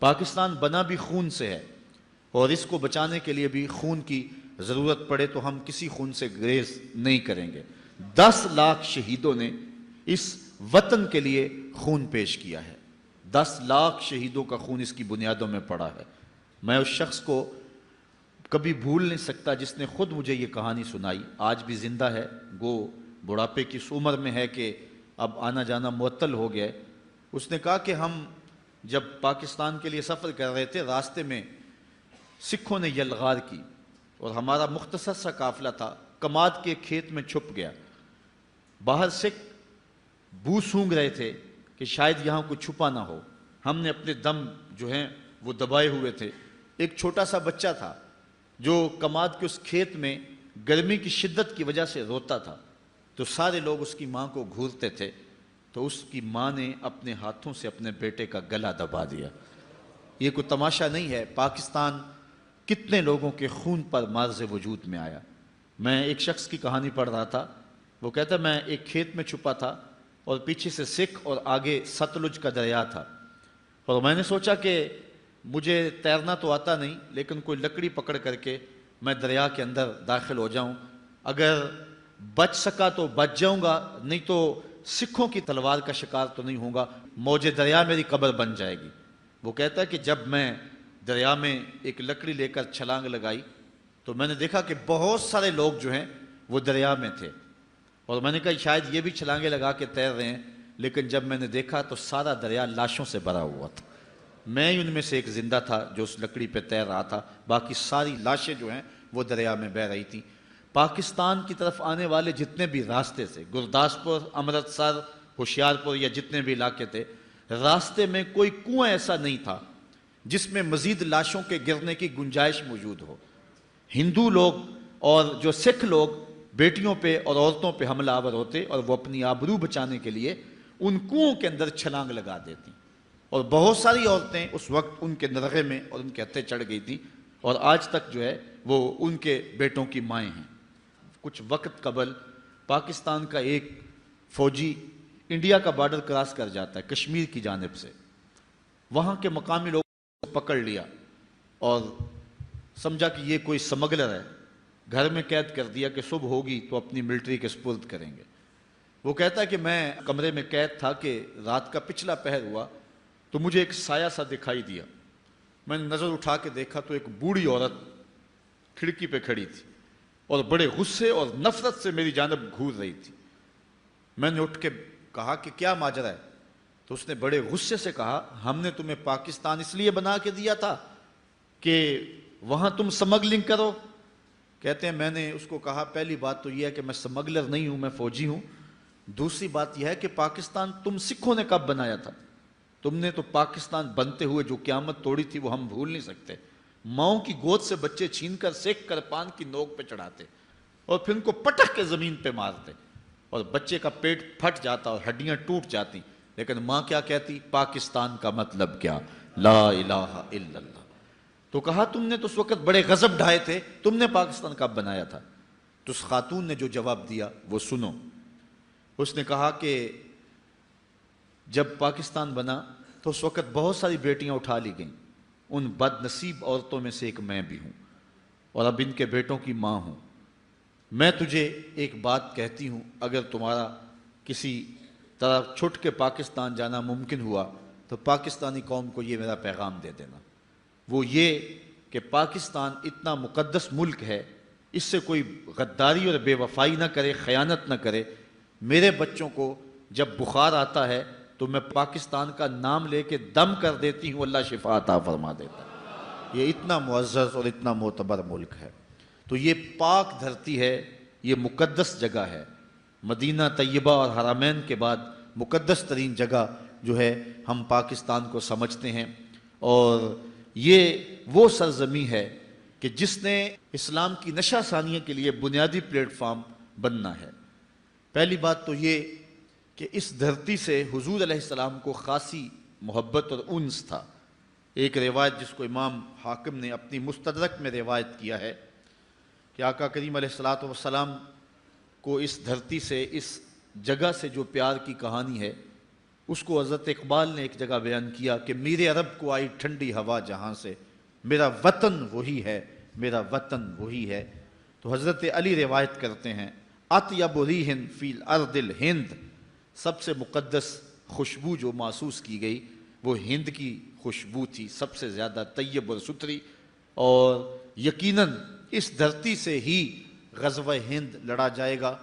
پاکستان بنا بھی خون سے ہے، اور اس کو بچانے کے لیے بھی خون کی ضرورت پڑے تو ہم کسی خون سے گریز نہیں کریں گے۔ 10 لاکھ شہیدوں نے اس وطن کے لیے خون پیش کیا ہے، 10 لاکھ شہیدوں کا خون اس کی بنیادوں میں پڑا ہے۔ میں اس شخص کو کبھی بھول نہیں سکتا جس نے خود مجھے یہ کہانی سنائی، آج بھی زندہ ہے، گو بڑھاپے کی اس عمر میں ہے کہ اب آنا جانا معطل ہو گیا ہے۔ اس نے کہا کہ ہم جب پاکستان کے لیے سفر کر رہے تھے، راستے میں سکھوں نے یلغار کی اور ہمارا مختصر سا قافلہ تھا، کماد کے کھیت میں چھپ گیا۔ باہر سکھ بو سونگھ رہے تھے کہ شاید یہاں کوئی چھپا نہ ہو۔ ہم نے اپنے دم جو ہیں وہ دبائے ہوئے تھے۔ ایک چھوٹا سا بچہ تھا جو کماد کے اس کھیت میں گرمی کی شدت کی وجہ سے روتا تھا، تو سارے لوگ اس کی ماں کو گھورتے تھے، تو اس کی ماں نے اپنے ہاتھوں سے اپنے بیٹے کا گلا دبا دیا۔ یہ کوئی تماشا نہیں ہے، پاکستان کتنے لوگوں کے خون پر مارز وجود میں آیا۔ میں ایک شخص کی کہانی پڑھ رہا تھا، وہ کہتا میں ایک کھیت میں چھپا تھا اور پیچھے سے سکھ اور آگے ستلج کا دریا تھا، اور میں نے سوچا کہ مجھے تیرنا تو آتا نہیں، لیکن کوئی لکڑی پکڑ کر کے میں دریا کے اندر داخل ہو جاؤں، اگر بچ سکا تو بچ جاؤں گا، نہیں تو سکھوں کی تلوار کا شکار تو نہیں ہوں گا، موج دریا میری قبر بن جائے گی۔ وہ کہتا ہے کہ جب میں دریا میں ایک لکڑی لے کر چھلانگ لگائی تو میں نے دیکھا کہ بہت سارے لوگ جو ہیں وہ دریا میں تھے، اور میں نے کہا شاید یہ بھی چھلانگیں لگا کے تیر رہے ہیں، لیکن جب میں نے دیکھا تو سارا دریا لاشوں سے بھرا ہوا تھا۔ میں ان میں سے ایک زندہ تھا جو اس لکڑی پہ تیر رہا تھا، باقی ساری لاشیں جو ہیں وہ دریا میں بہہ رہی تھیں۔ پاکستان کی طرف آنے والے جتنے بھی راستے تھے، گرداسپور، امرتسر، ہوشیارپور یا جتنے بھی علاقے تھے، راستے میں کوئی کنواں ایسا نہیں تھا جس میں مزید لاشوں کے گرنے کی گنجائش موجود ہو۔ ہندو لوگ اور جو سکھ لوگ بیٹیوں پہ اور عورتوں پہ حملہ آور ہوتے اور وہ اپنی آبرو بچانے کے لیے ان کنوؤں کے اندر چھلانگ لگا دیتی، اور بہت ساری عورتیں اس وقت ان کے نرغے میں اور ان کے ہتھے چڑھ گئی تھیں، اور آج تک جو ہے وہ ان کے بیٹوں کی مائیں ہیں۔ کچھ وقت قبل پاکستان کا ایک فوجی انڈیا کا بارڈر کراس کر جاتا ہے کشمیر کی جانب سے، وہاں کے مقامی لوگوں کو پکڑ لیا اور سمجھا کہ یہ کوئی سمگلر ہے، گھر میں قید کر دیا کہ صبح ہوگی تو اپنی ملٹری کے سپرد کریں گے۔ وہ کہتا ہے کہ میں کمرے میں قید تھا کہ رات کا پچھلا پہر ہوا تو مجھے ایک سایہ سا دکھائی دیا، میں نے نظر اٹھا کے دیکھا تو ایک بوڑھی عورت کھڑکی پہ کھڑی تھی اور بڑے غصے اور نفرت سے میری جانب گھور رہی تھی۔ میں نے اٹھ کے کہا کہ کیا ماجرا ہے؟ تو اس نے بڑے غصے سے کہا ہم نے تمہیں پاکستان اس لیے بنا کے دیا تھا کہ وہاں تم سمگلنگ کرو۔ کہتے ہیں میں نے اس کو کہا پہلی بات تو یہ ہے کہ میں سمگلر نہیں ہوں، میں فوجی ہوں، دوسری بات یہ ہے کہ پاکستان تم سکھوں نے کب بنایا تھا؟ تم نے تو پاکستان بنتے ہوئے جو قیامت توڑی تھی وہ ہم بھول نہیں سکتے۔ ماؤں کی گود سے بچے چھین کر سیک کر پان کی نوک پہ چڑھاتے اور پھر ان کو پٹک کے زمین پہ مارتے اور بچے کا پیٹ پھٹ جاتا اور ہڈیاں ٹوٹ جاتی، لیکن ماں کیا کہتی؟ پاکستان کا مطلب کیا؟ لا الہ الا اللہ۔ تو کہا تم نے تو اس وقت بڑے غضب ڈھائے تھے، تم نے پاکستان کب بنایا تھا؟ تو اس خاتون نے جو جواب دیا وہ سنو۔ اس نے کہا کہ جب پاکستان بنا تو اس وقت بہت ساری بیٹیاں اٹھا لی گئیں، ان بد نصیب عورتوں میں سے ایک میں بھی ہوں، اور اب ان کے بیٹوں کی ماں ہوں۔ میں تجھے ایک بات کہتی ہوں، اگر تمہارا کسی طرح چھٹ کے پاکستان جانا ممکن ہوا تو پاکستانی قوم کو یہ میرا پیغام دے دینا، وہ یہ کہ پاکستان اتنا مقدس ملک ہے، اس سے کوئی غداری اور بے وفائی نہ کرے، خیانت نہ کرے۔ میرے بچوں کو جب بخار آتا ہے تو میں پاکستان کا نام لے کے دم کر دیتی ہوں، اللہ شفا عطا فرما دیتا ہے۔ یہ اتنا معزز اور اتنا معتبر ملک ہے، تو یہ پاک دھرتی ہے، یہ مقدس جگہ ہے۔ مدینہ طیبہ اور حرمین کے بعد مقدس ترین جگہ جو ہے ہم پاکستان کو سمجھتے ہیں، اور یہ وہ سرزمین ہے کہ جس نے اسلام کی نشہ ثانیہ کے لیے بنیادی پلیٹ فارم بننا ہے۔ پہلی بات تو یہ کہ اس دھرتی سے حضور علیہ السلام کو خاصی محبت اور انس تھا۔ ایک روایت جس کو امام حاکم نے اپنی مستدرک میں روایت کیا ہے کہ آقا کریم علیہ السلام کو اس دھرتی سے، اس جگہ سے جو پیار کی کہانی ہے، اس کو حضرت اقبال نے ایک جگہ بیان کیا کہ میرے عرب کو آئی ٹھنڈی ہوا جہاں سے، میرا وطن وہی ہے، میرا وطن وہی ہے۔ تو حضرت علی روایت کرتے ہیں اطیب ریح فی الارض الہند، سب سے مقدس خوشبو جو محسوس کی گئی وہ ہند کی خوشبو تھی، سب سے زیادہ طیب اور ستھری، اور یقیناً اس دھرتی سے ہی غزوہ ہند لڑا جائے گا،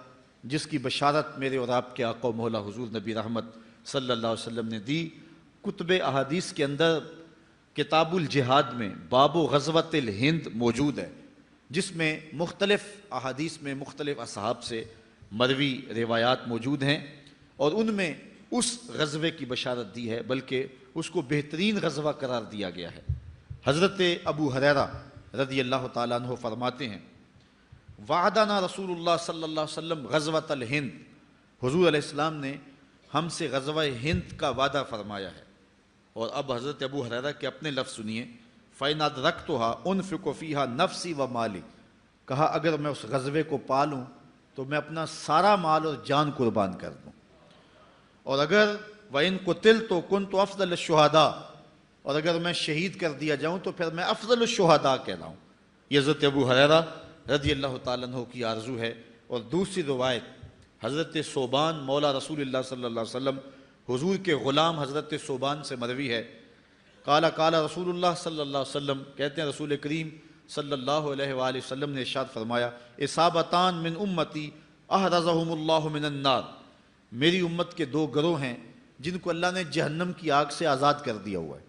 جس کی بشارت میرے اور آپ کے آقا و مولا حضور نبی رحمت صلی اللہ علیہ وسلم نے دی۔ کتب احادیث کے اندر کتاب الجہاد میں باب و غزوۃ الہند موجود ہے، جس میں مختلف احادیث میں مختلف اصحاب سے مروی روایات موجود ہیں، اور ان میں اس غزوے کی بشارت دی ہے، بلکہ اس کو بہترین غزوہ قرار دیا گیا ہے۔ حضرت ابو ہریرہ رضی اللہ تعالیٰ عنہ فرماتے ہیں وعدنا رسول اللہ صلی اللہ علیہ وسلم غزوۃ الہند، حضور علیہ السلام نے ہم سے غزوہ ہند کا وعدہ فرمایا ہے۔ اور اب حضرت ابو ہریرہ کے اپنے لفظ سنیے، فَإِنْ أَدْرَكْتُهَا أُنْفِقُ فِيهَا نَفْسِي وَمَالِي، کہا اگر میں اس غزوے کو پالوں تو میں اپنا سارا مال اور جان قربان کر دوں، اور اگر وَإِنْ قُتِلْتُ كُنْتُ أَفْضَلَ الشُّهَدَاء، اور اگر میں شہید کر دیا جاؤں تو پھر میں افضل الشہداء کہلاؤں۔ یہ حضرت ابو ہریرہ رضی اللہ تعالیٰ عنہ کی آرزو ہے۔ اور دوسری روایت حضرت ثوبان مولا رسول اللہ صلی اللہ علیہ وسلم، حضور کے غلام حضرت ثوبان سے مروی ہے، قال رسول اللہ صلی اللہ علیہ وسلم، کہتے ہیں رسول کریم صلی اللہ علیہ وآلہ وسلم نے ارشاد فرمایا اصابتان من امتی احرزہم اللہ من النار، میری امت کے دو گروہ ہیں جن کو اللہ نے جہنم کی آگ سے آزاد کر دیا ہوا ہے۔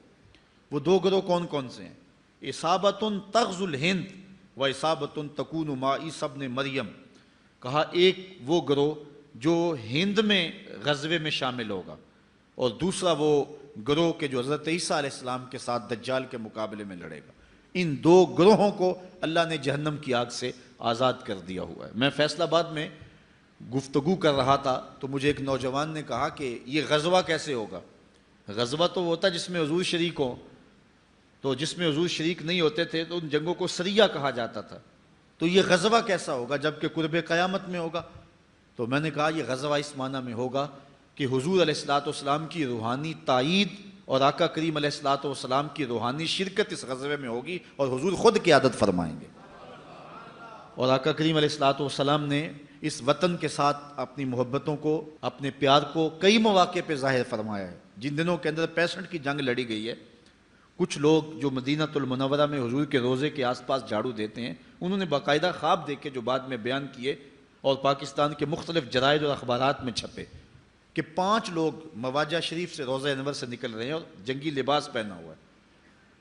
وہ دو گروہ کون کون سے ہیں؟ اصابت تغزو الہند و اصابت تکون مع عیسی ابن مریم، کہا ایک وہ گروہ جو ہند میں غزوے میں شامل ہوگا، اور دوسرا وہ گروہ کے جو حضرت عیسیٰ علیہ السلام کے ساتھ دجال کے مقابلے میں لڑے گا۔ ان دو گروہوں کو اللہ نے جہنم کی آگ سے آزاد کر دیا ہوا ہے۔ میں فیصل آباد میں گفتگو کر رہا تھا تو مجھے ایک نوجوان نے کہا کہ یہ غزوہ کیسے ہوگا؟ غزوہ تو وہ ہوتا ہے جس میں حضور شریک ہوں، تو جس میں حضور شریک نہیں ہوتے تھے تو ان جنگوں کو سریہ کہا جاتا تھا، تو یہ غزوہ کیسا ہوگا جب کہ قرب قیامت میں ہوگا؟ تو میں نے کہا یہ غزوہ اس معنی میں ہوگا کہ حضور علیہ الصلوۃ والسلام کی روحانی تائید اور آقا کریم علیہ الصلوۃ والسلام کی روحانی شرکت اس غزوے میں ہوگی، اور حضور خود قیادت فرمائیں گے۔ اور آقا کریم علیہ الصلوۃ والسلام نے اس وطن کے ساتھ اپنی محبتوں کو، اپنے پیار کو کئی مواقع پہ ظاہر فرمایا ہے۔ جن دنوں کے اندر 65 کی جنگ لڑی گئی ہے، کچھ لوگ جو مدینہ المنورہ میں حضور کے روضے کے آس پاس جھاڑو دیتے ہیں، انہوں نے باقاعدہ خواب دیکھے جو بعد میں بیان کیے اور پاکستان کے مختلف جرائد اور اخبارات میں چھپے کہ 5 لوگ مواجہ شریف سے روضہ انور سے نکل رہے ہیں اور جنگی لباس پہنا ہوا ہے۔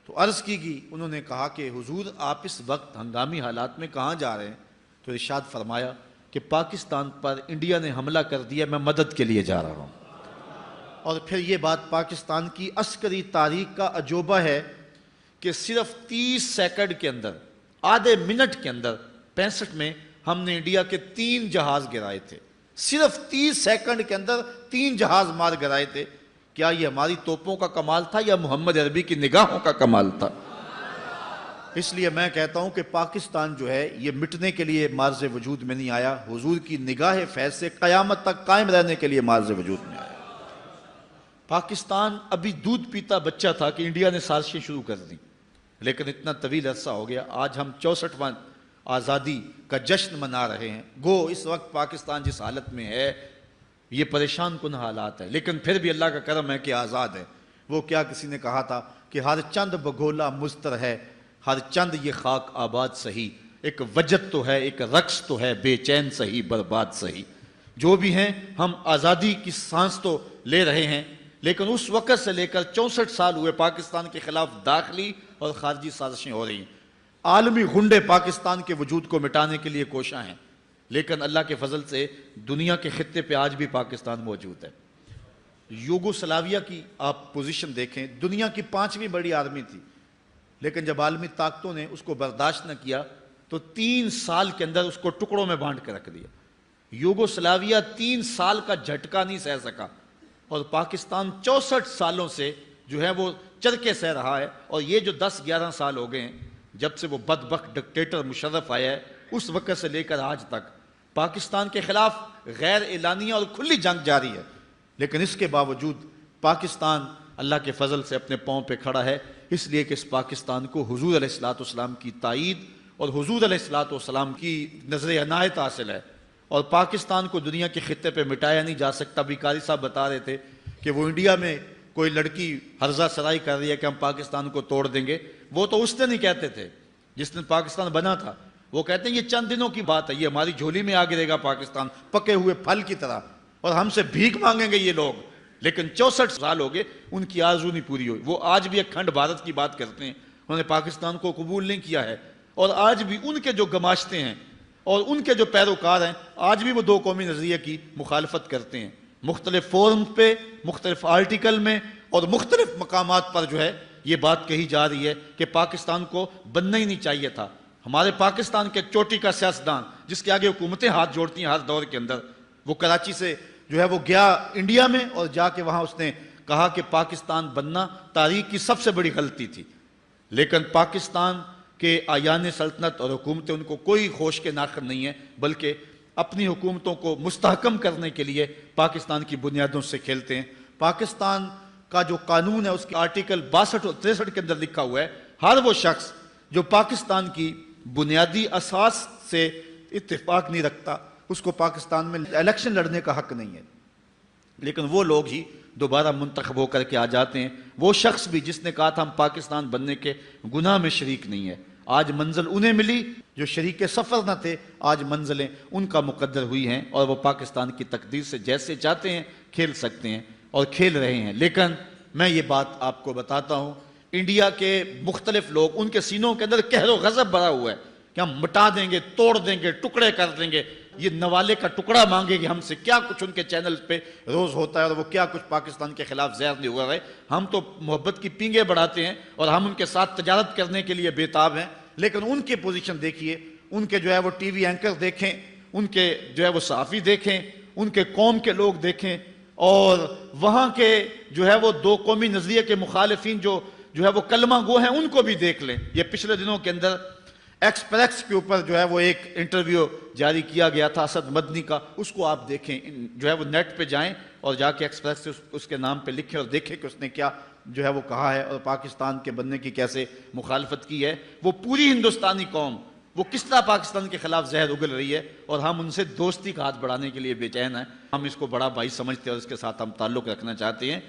تو عرض کی گئی، انہوں نے کہا کہ حضور آپ اس وقت ہنگامی حالات میں کہاں جا رہے ہیں؟ تو ارشاد فرمایا کہ پاکستان پر انڈیا نے حملہ کر دیا، میں مدد کے لیے جا رہا ہوں۔ اور پھر یہ بات پاکستان کی عسکری تاریخ کا عجوبہ ہے کہ صرف 30 سیکنڈ کے اندر، آدھے منٹ کے اندر 65 میں ہم نے انڈیا کے 3 جہاز گرائے تھے۔ صرف 30 سیکنڈ کے اندر 3 جہاز مار گرائے تھے۔ کیا یہ ہماری توپوں کا کمال تھا یا محمد عربی کی نگاہوں کا کمال تھا؟ اس لیے میں کہتا ہوں کہ پاکستان جو ہے یہ مٹنے کے لیے مارز وجود میں نہیں آیا، حضور کی نگاہ فیض سے قیامت تک قائم رہنے کے لیے مارز وجود میں آیا۔ پاکستان ابھی دودھ پیتا بچہ تھا کہ انڈیا نے سازشیں شروع کر دیں، لیکن اتنا طویل عرصہ ہو گیا، آج ہم 64واں آزادی کا جشن منا رہے ہیں۔ گو اس وقت پاکستان جس حالت میں ہے یہ پریشان کن حالات ہے، لیکن پھر بھی اللہ کا کرم ہے کہ آزاد ہے۔ وہ کیا کسی نے کہا تھا کہ ہر چند بگولا مضطر ہے، ہر چند یہ خاک آباد سہی، ایک وجد تو ہے ایک رقص تو ہے، بے چین سہی برباد سہی۔ جو بھی ہیں ہم آزادی کی سانس تو لے رہے ہیں، لیکن اس وقت سے لے کر 64 سال ہوئے پاکستان کے خلاف داخلی اور خارجی سازشیں ہو رہی ہیں۔ عالمی غنڈے پاکستان کے وجود کو مٹانے کے لیے کوشاں ہیں، لیکن اللہ کے فضل سے دنیا کے خطے پہ آج بھی پاکستان موجود ہے۔ یوگوسلاویہ کی آپ پوزیشن دیکھیں، دنیا کی 5ویں بڑی آرمی تھی، لیکن جب عالمی طاقتوں نے اس کو برداشت نہ کیا تو 3 سال کے اندر اس کو ٹکڑوں میں بانٹ کے رکھ دیا۔ یوگوسلاویہ 3 سال کا جھٹکا نہیں سہ سکا، اور پاکستان 64 سالوں سے جو ہے وہ چرکے سہ رہا ہے۔ اور یہ جو 10-11 سال ہو گئے ہیں جب سے وہ بدبخت ڈکٹیٹر مشرف آیا ہے، اس وقت سے لے کر آج تک پاکستان کے خلاف غیر اعلانیہ اور کھلی جنگ جاری ہے، لیکن اس کے باوجود پاکستان اللہ کے فضل سے اپنے پاؤں پہ کھڑا ہے اس لیے کہ اس پاکستان کو حضور علیہ الصلوۃ والسلام کی تائید اور حضور علیہ الصلوۃ والسلام کی نظر عنایت حاصل ہے، اور پاکستان کو دنیا کے خطے پہ مٹایا نہیں جا سکتا۔ ابھی قاری صاحب بتا رہے تھے کہ وہ انڈیا میں کوئی لڑکی حرزہ سرائی کر رہی ہے کہ ہم پاکستان کو توڑ دیں گے، وہ تو اس دن نہیں کہتے تھے جس دن پاکستان بنا تھا، وہ کہتے ہیں یہ چند دنوں کی بات ہے، یہ ہماری جھولی میں آ گرے گا پاکستان پکے ہوئے پھل کی طرح، اور ہم سے بھیک مانگیں گے یہ لوگ۔ لیکن 64 سال ہو گئے، ان کی آرزو نہیں پوری ہوئی۔ وہ آج بھی اکھنڈ بھارت کی بات کرتے ہیں، انہوں نے پاکستان کو قبول نہیں کیا ہے، اور آج بھی ان کے جو گماشتے ہیں اور ان کے جو پیروکار ہیں آج بھی وہ دو قومی نظریے کی مخالفت کرتے ہیں، مختلف فورم پہ، مختلف آرٹیکل میں اور مختلف مقامات پر جو ہے یہ بات کہی جا رہی ہے کہ پاکستان کو بننا ہی نہیں چاہیے تھا۔ ہمارے پاکستان کے چوٹی کا سیاستدان جس کے آگے حکومتیں ہاتھ جوڑتی ہیں ہر دور کے اندر، وہ کراچی سے جو ہے وہ گیا انڈیا میں، اور جا کے وہاں اس نے کہا کہ پاکستان بننا تاریخ کی سب سے بڑی غلطی تھی۔ لیکن پاکستان کے آیان سلطنت اور حکومتیں ان کو کوئی ہوش کے ناخن نہیں ہیں، بلکہ اپنی حکومتوں کو مستحکم کرنے کے لیے پاکستان کی بنیادوں سے کھیلتے ہیں۔ پاکستان کا جو قانون ہے اس کے آرٹیکل 62 اور 63 کے اندر لکھا ہوا ہے ہر وہ شخص جو پاکستان کی بنیادی اساس سے اتفاق نہیں رکھتا اس کو پاکستان میں الیکشن لڑنے کا حق نہیں ہے، لیکن وہ لوگ ہی دوبارہ منتخب ہو کر کے آ جاتے ہیں۔ وہ شخص بھی جس نے کہا تھا ہم پاکستان بننے کے گناہ میں شریک نہیں ہے، آج منزل انہیں ملی جو شریک سفر نہ تھے، آج منزلیں ان کا مقدر ہوئی ہیں، اور وہ پاکستان کی تقدیر سے جیسے چاہتے ہیں کھیل سکتے ہیں اور کھیل رہے ہیں۔ لیکن میں یہ بات آپ کو بتاتا ہوں، انڈیا کے مختلف لوگ ان کے سینوں کے اندر قہر و غضب بھرا ہوا ہے کہ ہم مٹا دیں گے، توڑ دیں گے، ٹکڑے کر دیں گے، یہ نوالے کا ٹکڑا مانگے گی ہم سے، کیا کچھ ان کے چینل پہ روز ہوتا ہے، اور وہ کیا کچھ پاکستان کے خلاف زہر نہیں ہوا ہے۔ ہم تو محبت کی پینگیں بڑھاتے ہیں اور ہم ان کے ساتھ تجارت کرنے کے لیے بےتاب ہیں، لیکن ان کی پوزیشن دیکھیے، ان کے جو ہے وہ ٹی وی اینکر دیکھیں، ان کے جو ہے وہ صحافی دیکھیں، ان کے قوم کے لوگ دیکھیں، اور وہاں کے جو ہے وہ دو قومی نظریے کے مخالفین جو ہے وہ کلمہ گو ہیں ان کو بھی دیکھ لیں۔ یہ پچھلے دنوں کے اندر ایکسپریس کے اوپر جو ہے وہ ایک انٹرویو جاری کیا گیا تھا اسد مدنی کا، اس کو آپ دیکھیں، جو ہے وہ نیٹ پہ جائیں اور جا کے ایکسپریس سے اس کے نام پہ لکھیں اور دیکھیں کہ اس نے کیا جو ہے وہ کہا ہے اور پاکستان کے بننے کی کیسے مخالفت کی ہے۔ وہ پوری ہندوستانی قوم وہ کس طرح پاکستان کے خلاف زہر اگل رہی ہے، اور ہم ان سے دوستی کا ہاتھ بڑھانے کے لیے بے چین ہیں۔ ہم اس کو بڑا بھائی سمجھتے ہیں اور اس کے ساتھ ہم تعلق رکھنا چاہتے ہیں۔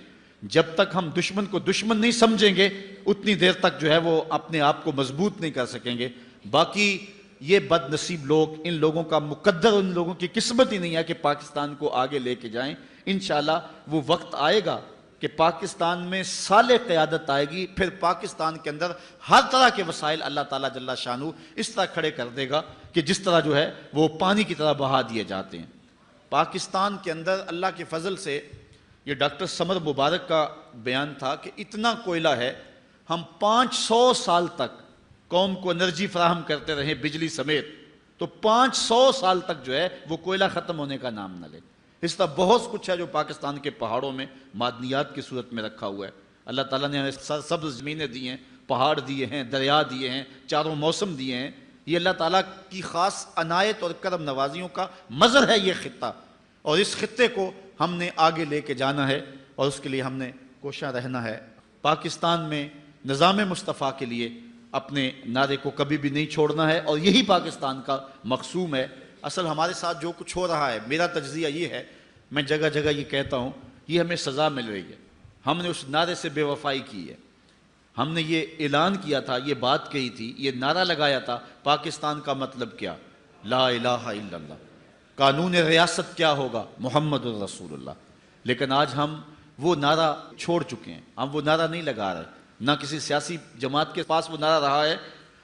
جب تک ہم دشمن کو دشمن نہیں سمجھیں گے اتنی دیر تک جو ہے وہ اپنے آپ کو مضبوط نہیں کر سکیں گے۔ باقی یہ بد نصیب لوگ، ان لوگوں کا مقدر، ان لوگوں کی قسمت ہی نہیں ہے کہ پاکستان کو آگے لے کے جائیں۔ انشاءاللہ وہ وقت آئے گا کہ پاکستان میں صالح قیادت آئے گی، پھر پاکستان کے اندر ہر طرح کے وسائل اللہ تعالیٰ جل شانہ اس طرح کھڑے کر دے گا کہ جس طرح جو ہے وہ پانی کی طرح بہا دیے جاتے ہیں۔ پاکستان کے اندر اللہ کے فضل سے، یہ ڈاکٹر سمر مبارک کا بیان تھا کہ اتنا کوئلہ ہے، ہم 500 سال تک قوم کو انرجی فراہم کرتے رہیں بجلی سمیت، تو 500 سال تک جو ہے وہ کوئلہ ختم ہونے کا نام نہ لے۔ اس طرح بہت کچھ ہے جو پاکستان کے پہاڑوں میں معدنیات کی صورت میں رکھا ہوا ہے۔ اللہ تعالیٰ نے ہمیں سبز زمینیں دی ہیں، پہاڑ دیے ہیں، دریا دیے ہیں، چاروں موسم دیے ہیں۔ یہ اللہ تعالیٰ کی خاص عنایت اور کرم نوازیوں کا مظہر ہے یہ خطہ، اور اس خطے کو ہم نے آگے لے کے جانا ہے اور اس کے لیے ہم نے کوشاں رہنا ہے۔ پاکستان میں نظام مصطفیٰ کے لیے اپنے نعرے کو کبھی بھی نہیں چھوڑنا ہے، اور یہی پاکستان کا مقصوم ہے۔ اصل ہمارے ساتھ جو کچھ ہو رہا ہے، میرا تجزیہ یہ ہے، میں جگہ جگہ یہ کہتا ہوں، یہ ہمیں سزا مل رہی ہے۔ ہم نے اس نعرے سے بے وفائی کی ہے، ہم نے یہ اعلان کیا تھا، یہ بات کہی تھی، یہ نعرہ لگایا تھا، پاکستان کا مطلب کیا؟ لا الہ الا اللہ۔ قانون ریاست کیا ہوگا؟ محمد الرسول اللہ۔ لیکن آج ہم وہ نعرہ چھوڑ چکے ہیں، ہم وہ نعرہ نہیں لگا رہے، نہ کسی سیاسی جماعت کے پاس وہ نعرہ رہا ہے،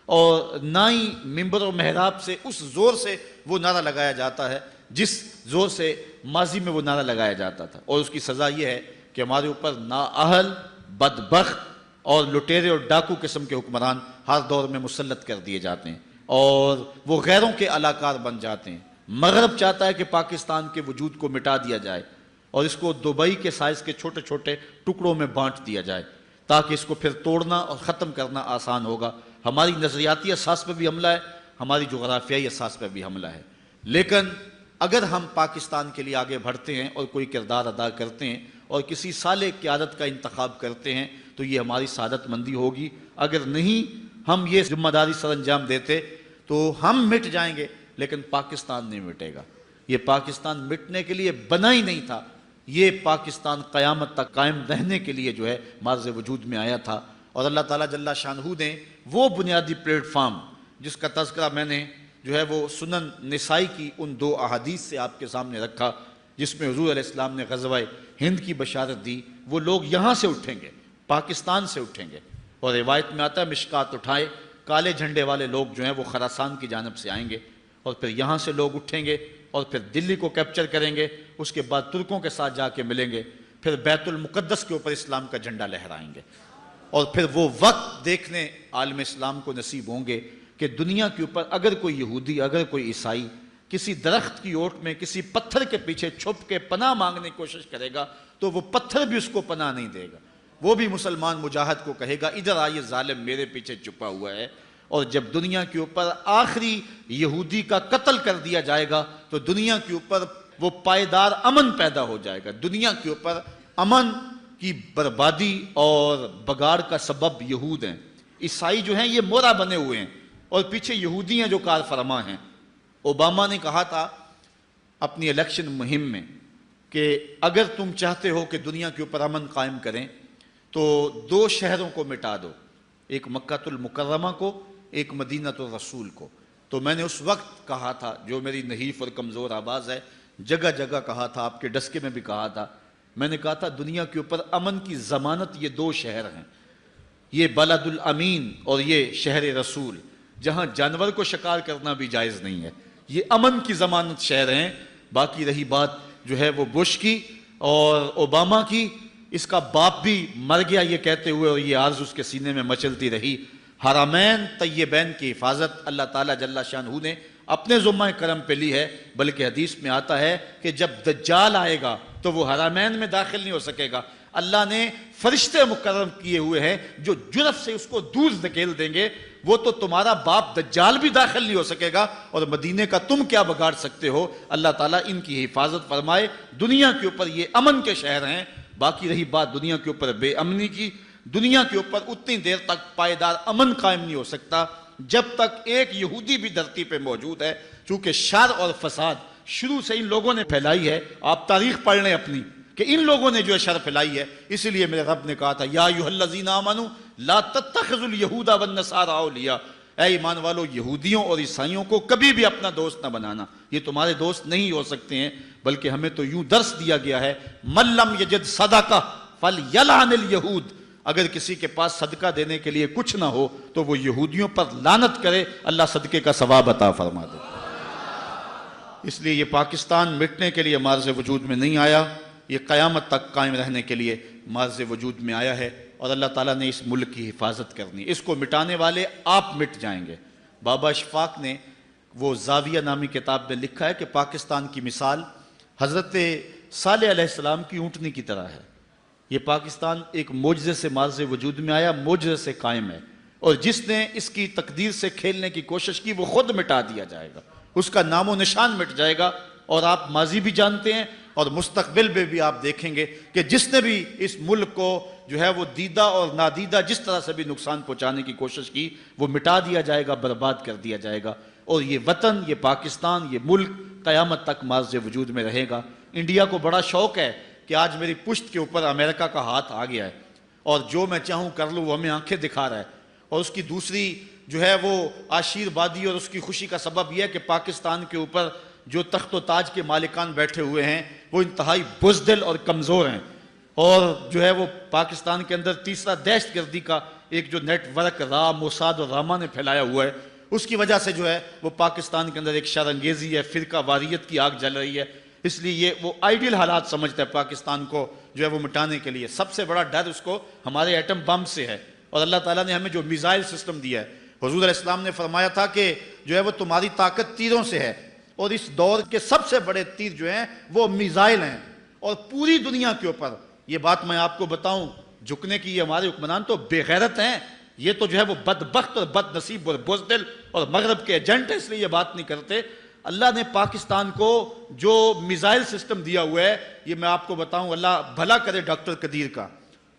اور نہ ہی ممبر و محراب سے اس زور سے وہ نعرہ لگایا جاتا ہے جس زور سے ماضی میں وہ نعرہ لگایا جاتا تھا۔ اور اس کی سزا یہ ہے کہ ہمارے اوپر نااہل، بدبخت اور لٹیرے اور ڈاکو قسم کے حکمران ہر دور میں مسلط کر دیے جاتے ہیں، اور وہ غیروں کے علاقار بن جاتے ہیں۔ مغرب چاہتا ہے کہ پاکستان کے وجود کو مٹا دیا جائے اور اس کو دبئی کے سائز کے چھوٹے چھوٹے ٹکڑوں میں بانٹ دیا جائے تاکہ اس کو پھر توڑنا اور ختم کرنا آسان ہوگا۔ ہماری نظریاتی اساس پہ بھی حملہ ہے، ہماری جغرافیائی اساس پہ بھی حملہ ہے۔ لیکن اگر ہم پاکستان کے لیے آگے بڑھتے ہیں اور کوئی کردار ادا کرتے ہیں اور کسی صالح قیادت کا انتخاب کرتے ہیں تو یہ ہماری سعادت مندی ہوگی. اگر نہیں ہم یہ ذمہ داری سر انجام دیتے تو ہم مٹ جائیں گے لیکن پاکستان نہیں مٹے گا. یہ پاکستان مٹنے کے لیے بنا ہی نہیں تھا. یہ پاکستان قیامت تک قائم رہنے کے لیے جو ہے معرض وجود میں آیا تھا. اور اللہ تعالیٰ جل شانہ نے وہ بنیادی پلیٹ فارم جس کا تذکرہ میں نے جو ہے وہ سنن نسائی کی ان 2 احادیث سے آپ کے سامنے رکھا جس میں حضور علیہ السلام نے غزوہ ہند کی بشارت دی. وہ لوگ یہاں سے اٹھیں گے, پاکستان سے اٹھیں گے. اور روایت میں آتا ہے مشکات اٹھائے کالے جھنڈے والے لوگ جو ہیں وہ خراسان کی جانب سے آئیں گے اور پھر یہاں سے لوگ اٹھیں گے اور پھر دلی کو کیپچر کریں گے. اس کے بعد ترکوں کے ساتھ جا کے ملیں گے, پھر بیت المقدس کے اوپر اسلام کا جھنڈا لہرائیں گے. اور پھر وہ وقت دیکھنے عالم اسلام کو نصیب ہوں گے کہ دنیا کے اوپر اگر کوئی یہودی, اگر کوئی عیسائی کسی درخت کی اوٹ میں کسی پتھر کے پیچھے چھپ کے پناہ مانگنے کی کوشش کرے گا تو وہ پتھر بھی اس کو پناہ نہیں دے گا. وہ بھی مسلمان مجاہد کو کہے گا ادھر آئیے ظالم میرے پیچھے چھپا ہوا ہے. اور جب دنیا کے اوپر آخری یہودی کا قتل کر دیا جائے گا تو دنیا کے اوپر وہ پائیدار امن پیدا ہو جائے گا. دنیا کے اوپر امن کی بربادی اور بگاڑ کا سبب یہود ہیں. عیسائی جو ہیں یہ مورا بنے ہوئے ہیں اور پیچھے یہودی ہیں جو کار فرما ہیں. اوباما نے کہا تھا اپنی الیکشن مہم میں کہ اگر تم چاہتے ہو کہ دنیا کے اوپر امن قائم کریں تو 2 شہروں کو مٹا دو, ایک مکہ المکرمہ کو, ایک مدینہ الرسول کو. تو میں نے اس وقت کہا تھا, جو میری نحیف اور کمزور آواز ہے, جگہ جگہ کہا تھا, آپ کے ڈسکے میں بھی کہا تھا, میں نے کہا تھا دنیا کے اوپر امن کی ضمانت یہ 2 شہر ہیں, یہ بلد الامین اور یہ شہر رسول, جہاں جانور کو شکار کرنا بھی جائز نہیں ہے. یہ امن کی ضمانت شہر ہیں. باقی رہی بات جو ہے وہ بش کی اور اوباما کی, اس کا باپ بھی مر گیا یہ کہتے ہوئے اور یہ آرزو اس کے سینے میں مچلتی رہی. حرمین طیبین کی حفاظت اللہ تعالیٰ جل شانہ نے اپنے ذمہ کرم پہ لی ہے. بلکہ حدیث میں آتا ہے کہ جب دجال آئے گا تو وہ حرمین میں داخل نہیں ہو سکے گا. اللہ نے فرشتے مقرر کیے ہوئے ہیں جو جرف سے اس کو دور دھکیل دیں گے. وہ تو تمہارا باپ دجال بھی داخل نہیں ہو سکے گا اور مدینے کا تم کیا بگاڑ سکتے ہو. اللہ تعالیٰ ان کی حفاظت فرمائے. دنیا کے اوپر یہ امن کے شہر ہیں. باقی رہی بات دنیا کے اوپر بے امنی کی, دنیا کے اوپر اتنی دیر تک پائیدار امن قائم نہیں ہو سکتا جب تک ایک یہودی بھی دھرتی پہ موجود ہے. چونکہ شر اور فساد شروع سے ان لوگوں نے پھیلائی ہے. آپ تاریخ پڑھ لیں اپنی کہ ان لوگوں نے جو ہے شر پھیلائی ہے. اسی لیے میرے رب نے کہا تھا یا ایھا الذین آمنوا لا تتخذوا اليہود والنصارى اولیاء, اے ایمان والو یہودیوں اور عیسائیوں کو کبھی بھی اپنا دوست نہ بنانا, یہ تمہارے دوست نہیں ہو سکتے ہیں. بلکہ ہمیں تو یوں درس دیا گیا ہے من لم یجد صدقہ فلیلعن الیہود, اگر کسی کے پاس صدقہ دینے کے لیے کچھ نہ ہو تو وہ یہودیوں پر لعنت کرے, اللہ صدقے کا ثواب عطا فرما دے. اس لیے یہ پاکستان مٹنے کے لیے معرض وجود میں نہیں آیا, یہ قیامت تک قائم رہنے کے لیے معرض وجود میں آیا ہے. اور اللہ تعالیٰ نے اس ملک کی حفاظت کرنی. اس کو مٹانے والے آپ مٹ جائیں گے. بابا اشفاق نے وہ زاویہ نامی کتاب میں لکھا ہے کہ پاکستان کی مثال حضرت صالح علیہ السلام کی اونٹنی کی طرح ہے. یہ پاکستان ایک معجزے سے معرض وجود میں آیا, معجزے سے قائم ہے, اور جس نے اس کی تقدیر سے کھیلنے کی کوشش کی وہ خود مٹا دیا جائے گا, اس کا نام و نشان مٹ جائے گا. اور آپ ماضی بھی جانتے ہیں اور مستقبل میں بھی آپ دیکھیں گے کہ جس نے بھی اس ملک کو جو ہے وہ دیدہ اور نادیدہ جس طرح سے بھی نقصان پہنچانے کی کوشش کی وہ مٹا دیا جائے گا, برباد کر دیا جائے گا. اور یہ وطن, یہ پاکستان, یہ ملک قیامت تک معرض وجود میں رہے گا. انڈیا کو بڑا شوق ہے کہ آج میری پشت کے اوپر امریکہ کا ہاتھ آ گیا ہے اور جو میں چاہوں کر لوں, وہ ہمیں آنکھیں دکھا رہا ہے. اور اس کی دوسری جو ہے وہ آشیروادی اور اس کی خوشی کا سبب یہ ہے کہ پاکستان کے اوپر جو تخت و تاج کے مالکان بیٹھے ہوئے ہیں وہ انتہائی بزدل اور کمزور ہیں. اور جو ہے وہ پاکستان کے اندر تیسرا دہشت گردی کا ایک جو نیٹ ورک را, موساد اور راما نے پھیلایا ہوا ہے, اس کی وجہ سے جو ہے وہ پاکستان کے اندر ایک شر انگیزی ہے, فرقہ واریت کی آگ جل رہی ہے. اس لیے یہ وہ آئیڈیل حالات سمجھتا ہے پاکستان کو جو ہے وہ مٹانے کے لیے. سب سے بڑا ڈر اس کو ہمارے ایٹم بم سے ہے. اور اللہ تعالیٰ نے ہمیں جو میزائل سسٹم دیا ہے, حضور علیہ السلام نے فرمایا تھا کہ جو ہے وہ تمہاری طاقت تیروں سے ہے, اور اس دور کے سب سے بڑے تیر جو ہیں وہ میزائل ہیں. اور پوری دنیا کے اوپر یہ بات میں آپ کو بتاؤں, جھکنے کی یہ ہمارے حکمران تو بے غیرت ہیں, یہ تو جو ہے وہ بدبخت اور بد نصیب اور بزدل اور مغرب کے ایجنٹ ہیں, اس لیے یہ بات نہیں کرتے. اللہ نے پاکستان کو جو میزائل سسٹم دیا ہوا ہے، یہ میں آپ کو بتاؤں، اللہ بھلا کرے ڈاکٹر قدیر کا،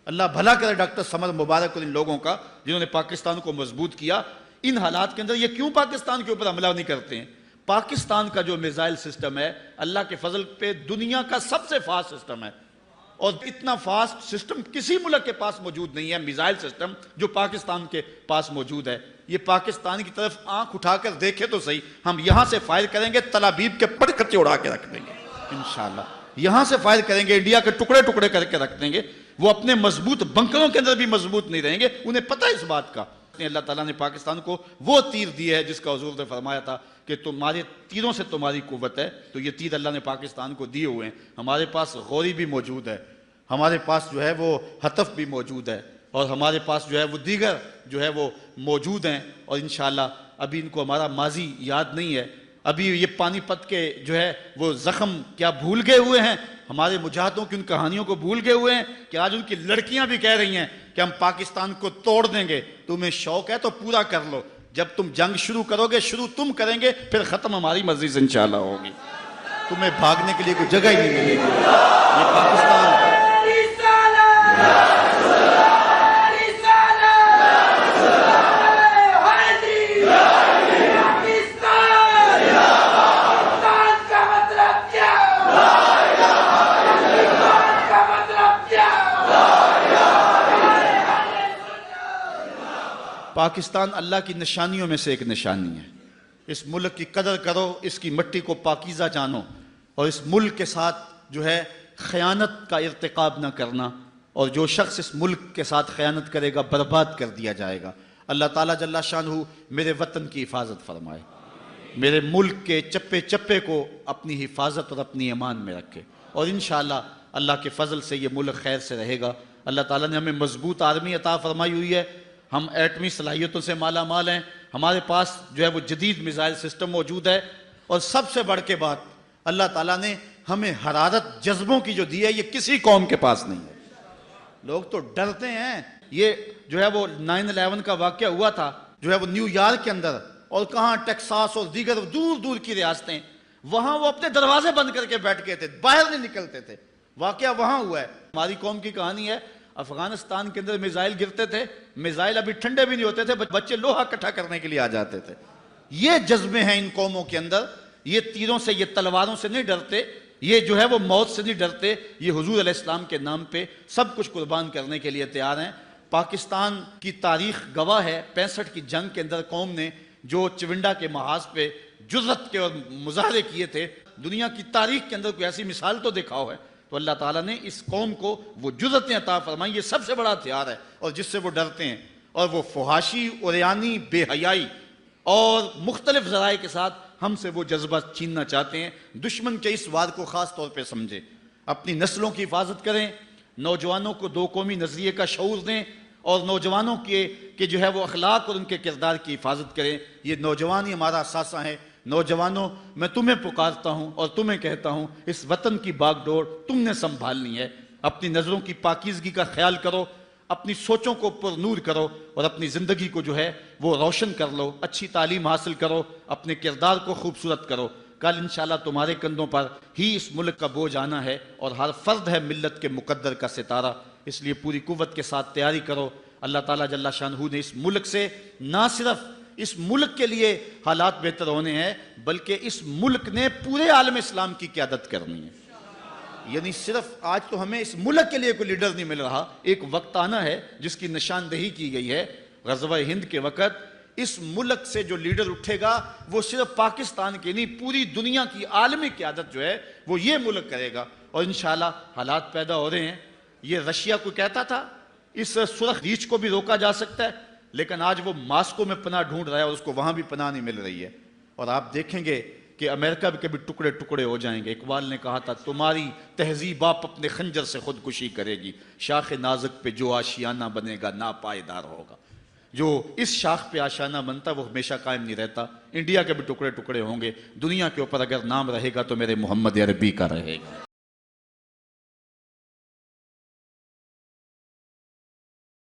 اللہ بھلا کرے ڈاکٹر سمد مبارک اور ان لوگوں کا جنہوں نے پاکستان کو مضبوط کیا۔ ان حالات کے اندر یہ کیوں پاکستان کے اوپر حملہ نہیں کرتے ہیں؟ پاکستان کا جو میزائل سسٹم ہے اللہ کے فضل پہ دنیا کا سب سے فاسٹ سسٹم ہے، اور اتنا فاسٹ سسٹم کسی ملک کے پاس موجود نہیں ہے، میزائل سسٹم جو پاکستان کے پاس موجود ہے۔ یہ پاکستان کی طرف آنکھ اٹھا کر دیکھے تو صحیح، ہم یہاں سے فائر کریں گے تل ابیب کے پٹکتے اڑا کے رکھ دیں گے انشاءاللہ، یہاں سے فائر کریں گے انڈیا کے ٹکڑے ٹکڑے کر کے رکھ دیں گے، وہ اپنے مضبوط بنکروں کے اندر بھی مضبوط نہیں رہیں گے، انہیں پتہ ہے اس بات کا۔ اللہ تعالیٰ نے پاکستان کو وہ تیر دیے ہے جس کا حضور نے فرمایا تھا کہ تمہارے تیروں سے تمہاری قوت ہے، تو یہ تیر اللہ نے پاکستان کو دیے ہوئے ہیں۔ ہمارے پاس غوری بھی موجود ہے، ہمارے پاس جو ہے وہ ہتف بھی موجود ہے، اور ہمارے پاس جو ہے وہ دیگر جو ہے وہ موجود ہیں، اور انشاءاللہ ابھی ان کو ہمارا ماضی یاد نہیں ہے، ابھی یہ پانی پت کے جو ہے وہ زخم کیا بھول گئے ہوئے ہیں، ہمارے مجاہدوں کی ان کہانیوں کو بھول گئے ہوئے ہیں کہ آج ان کی لڑکیاں بھی کہہ رہی ہیں کہ ہم پاکستان کو توڑ دیں گے۔ تمہیں شوق ہے تو پورا کر لو، جب تم جنگ شروع کرو گے، شروع تم کریں گے، پھر ختم ہماری مرضی سے انشاءاللہ ہوگی، تمہیں بھاگنے کے لیے کوئی جگہ ہی نہیں ملے گی۔ یہ پاکستان پاکستان اللہ کی نشانیوں میں سے ایک نشانی ہے۔ اس ملک کی قدر کرو، اس کی مٹی کو پاکیزہ جانو، اور اس ملک کے ساتھ جو ہے خیانت کا ارتکاب نہ کرنا، اور جو شخص اس ملک کے ساتھ خیانت کرے گا برباد کر دیا جائے گا۔ اللہ تعالیٰ جل شانہ میرے وطن کی حفاظت فرمائے، میرے ملک کے چپے چپے کو اپنی حفاظت اور اپنی امان میں رکھے، اور انشاءاللہ اللہ کے فضل سے یہ ملک خیر سے رہے گا۔ اللہ تعالیٰ نے ہمیں مضبوط آرمی عطا فرمائی ہوئی ہے، ہم ایٹمی صلاحیتوں سے مالا مال ہیں، ہمارے پاس جو ہے وہ جدید میزائل سسٹم موجود ہے، اور سب سے بڑھ کے بات اللہ تعالیٰ نے ہمیں حرارت جذبوں کی جو دی ہے، یہ کسی قوم کے پاس نہیں ہے۔ لوگ تو ڈرتے ہیں، یہ جو ہے وہ 9/11 کا واقعہ ہوا تھا جو ہے وہ نیو یارک کے اندر، اور کہاں ٹیکساس اور دیگر دور دور کی ریاستیں، وہاں وہ اپنے دروازے بند کر کے بیٹھ گئے تھے، باہر نہیں نکلتے تھے، واقعہ وہاں ہوا ہے۔ ہماری قوم کی کہانی ہے، افغانستان کے اندر میزائل گرتے تھے، میزائل ابھی ٹھنڈے بھی نہیں ہوتے تھے، بچے لوہا اکٹھا کرنے کے لیے آ جاتے تھے۔ یہ جذبے ہیں ان قوموں کے اندر، یہ تیروں سے، یہ تلواروں سے نہیں ڈرتے، یہ جو ہے وہ موت سے نہیں ڈرتے، یہ حضور علیہ السلام کے نام پہ سب کچھ قربان کرنے کے لیے تیار ہیں۔ پاکستان کی تاریخ گواہ ہے، 65 کی جنگ کے اندر قوم نے جو چونڈا کے محاذ پہ جرأت کے اور مظاہرے کیے تھے، دنیا کی تاریخ کے اندر کوئی ایسی مثال تو دکھاؤ ہے، تو اللہ تعالیٰ نے اس قوم کو وہ جرأتیں عطا فرمائی، یہ سب سے بڑا ہتھیار ہے، اور جس سے وہ ڈرتے ہیں، اور وہ فحاشی، عریانی، بے حیائی اور مختلف ذرائع کے ساتھ ہم سے وہ جذبہ چھیننا چاہتے ہیں۔ دشمن کے اس وعد کو خاص طور پہ سمجھیں، اپنی نسلوں کی حفاظت کریں، نوجوانوں کو دو قومی نظریے کا شعور دیں، اور نوجوانوں کے جو ہے وہ اخلاق اور ان کے کردار کی حفاظت کریں۔ یہ نوجوان ہی ہمارا اثاثہ ہے۔ نوجوانوں، میں تمہیں پکارتا ہوں اور تمہیں کہتا ہوں، اس وطن کی باغ ڈور تم نے سنبھالنی ہے۔ اپنی نظروں کی پاکیزگی کا خیال کرو، اپنی سوچوں کو پر نور کرو، اور اپنی زندگی کو جو ہے وہ روشن کر لو، اچھی تعلیم حاصل کرو، اپنے کردار کو خوبصورت کرو۔ کل انشاءاللہ تمہارے کندھوں پر ہی اس ملک کا بوجھ آنا ہے، اور ہر فرد ہے ملت کے مقدر کا ستارہ، اس لیے پوری قوت کے ساتھ تیاری کرو۔ اللہ تعالیٰ جل شانہ نے اس ملک سے نہ صرف اس ملک کے لیے حالات بہتر ہونے ہیں، بلکہ اس ملک نے پورے عالم اسلام کی قیادت کرنی ہے۔ یعنی صرف آج تو ہمیں اس ملک کے لیے کوئی لیڈر نہیں مل رہا، ایک وقت آنا ہے جس کی نشاندہی کی گئی ہے غزوہ ہند کے وقت۔ اس ملک سے جو لیڈر اٹھے گا وہ صرف پاکستان کی نہیں، پوری دنیا کی عالمی قیادت جو ہے وہ یہ ملک کرے گا، اور انشاءاللہ حالات پیدا ہو رہے ہیں۔ یہ رشیا کو کہتا تھا اس سرخ ریچھ کو بھی روکا جا سکتا ہے، لیکن آج وہ ماسکو میں پناہ ڈھونڈ رہا ہے، اور اس کو وہاں بھی پناہ نہیں مل رہی ہے۔ اور آپ دیکھیں گے کہ امریکہ بھی کبھی ٹکڑے ٹکڑے ہو جائیں گے۔ اقبال نے کہا تھا، تمہاری تہذیب آپ اپنے خنجر سے خودکشی کرے گی، شاخ نازک پہ جو آشیانہ بنے گا ناپائیدار ہوگا۔ جو اس شاخ پہ آشیانہ بنتا وہ ہمیشہ قائم نہیں رہتا۔ انڈیا کے بھی ٹکڑے ٹکڑے ہوں گے، دنیا کے اوپر اگر نام رہے گا تو میرے محمد عربی کا رہے گا۔